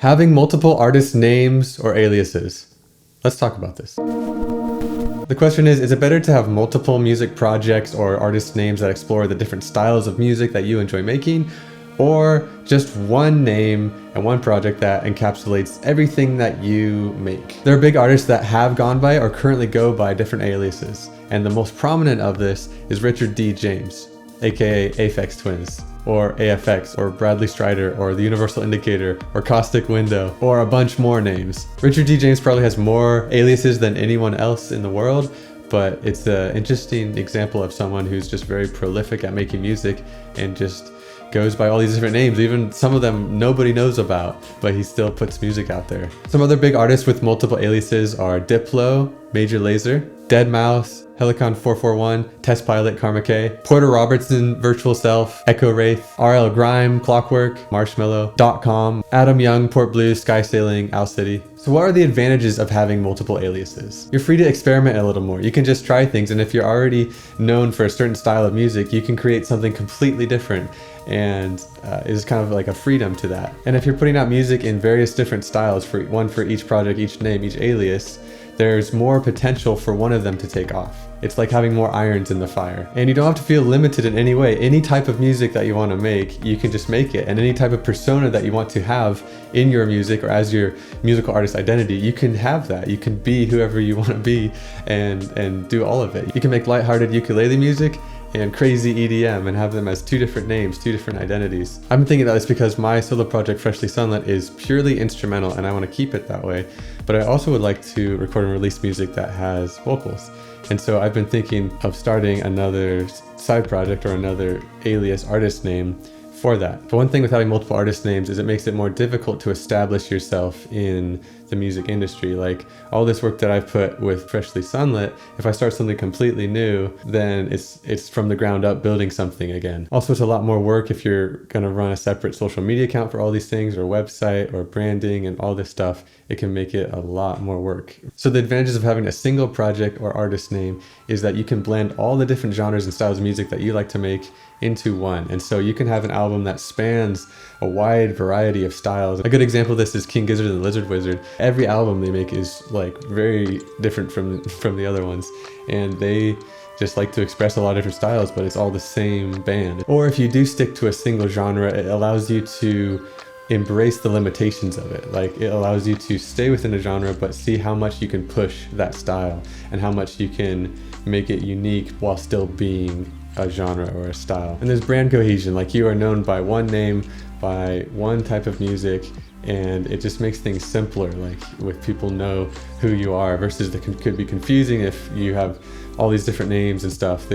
Having multiple artist names or aliases. Let's talk about this. The question is it better to have multiple music projects or artist names that explore the different styles of music that you enjoy making, or just one name and one project that encapsulates everything that you make? There are big artists that have gone by or currently go by different aliases, and the most prominent of this is Richard D. James, aka Aphex Twins, or AFX, or Bradley Strider, or The Universal Indicator, or Caustic Window, or a bunch more names. Richard D. James probably has more aliases than anyone else in the world, but it's an interesting example of someone who's just very prolific at making music and just goes by all these different names, even some of them nobody knows about, but he still puts music out there. Some other big artists with multiple aliases are Diplo, Major Lazer, Deadmau5, Helicon 441, Test Pilot, Karma K, Porter Robertson, Virtual Self, Echo Wraith, RL Grime, Clockwork, Marshmello, .com, Adam Young, Port Blue, Sky Sailing, Owl City. So what are the advantages of having multiple aliases? You're free to experiment a little more. You can just try things, and if you're already known for a certain style of music, you can create something completely different, and is kind of like a freedom to that. And if you're putting out music in various different styles, one for each project, each name, each alias, there's more potential for one of them to take off. It's like having more irons in the fire. And you don't have to feel limited in any way. Any type of music that you want to make, you can just make it. And any type of persona that you want to have in your music or as your musical artist identity, you can have that. You can be whoever you want to be and do all of it. You can make lighthearted ukulele music and crazy EDM and have them as two different names, two different identities. I've been thinking about this because my solo project, Freshly Sunlit, is purely instrumental and I want to keep it that way. But I also would like to record and release music that has vocals. And so I've been thinking of starting another side project or another alias artist name for that. But one thing with having multiple artist names is it makes it more difficult to establish yourself in the music industry. Like all this work that I've put with Freshly Sunlit, if I start something completely new, then it's from the ground up building something again. Also, it's a lot more work if you're gonna run a separate social media account for all these things, or website, or branding, and all this stuff. It can make it a lot more work. So the advantages of having a single project or artist name is that you can blend all the different genres and styles of music that you like to make into one. And so you can have an album that spans a wide variety of styles. A good example of this is King Gizzard and the Lizard Wizard. Every album they make is like very different from the other ones, and they just like to express a lot of different styles, but it's all the same band. Or if you do stick to a single genre, it allows you to embrace the limitations of it. Like it allows you to stay within a genre, but see how much you can push that style and how much you can make it unique while still being a genre or a style. And there's brand cohesion, like you are known by one name, by one type of music, and it just makes things simpler, like with people know who you are, versus it could be confusing if you have all these different names and stuff.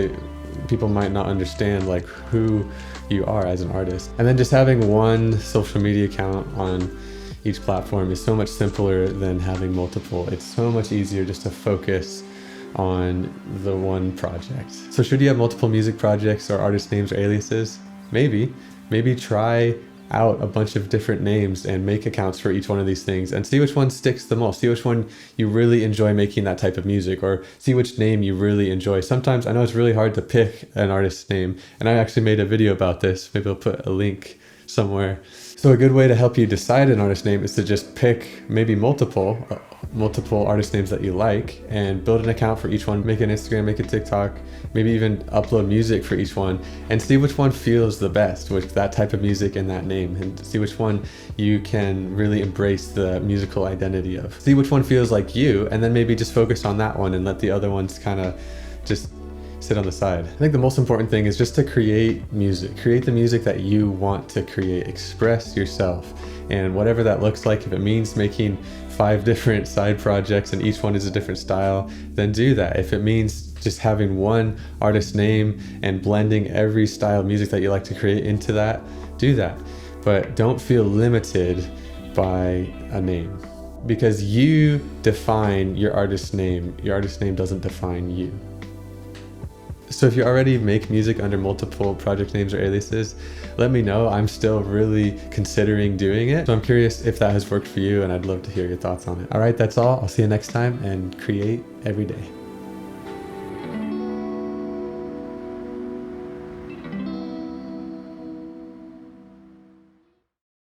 People might not understand like who you are as an artist. And then just having one social media account on each platform is so much simpler than having multiple. It's so much easier just to focus on the one project. So should you have multiple music projects or artist names or aliases? Maybe try out a bunch of different names and make accounts for each one of these things and see which one sticks the most. See which one you really enjoy making that type of music, or see which name you really enjoy. Sometimes I know it's really hard to pick an artist's name, and I actually made a video about this. Maybe I'll put a link somewhere. So a good way to help you decide an artist name is to just pick maybe multiple artist names that you like and build an account for each one. Make an Instagram, make a TikTok, maybe even upload music for each one, and see which one feels the best with that type of music and that name, and see which one you can really embrace the musical identity of. See which one feels like you, and then maybe just focus on that one and let the other ones kind of just sit on the side. I think the most important thing is just to create music. Create the music that you want to create. Express yourself. And whatever that looks like, if it means making 5 different side projects and each one is a different style, then do that. If it means just having one artist name and blending every style of music that you like to create into that, do that. But don't feel limited by a name, because you define your artist name. Your artist name doesn't define you. So if you already make music under multiple project names or aliases, let me know. I'm still really considering doing it. So I'm curious if that has worked for you, and I'd love to hear your thoughts on it. All right, that's all. I'll see you next time, and create every day.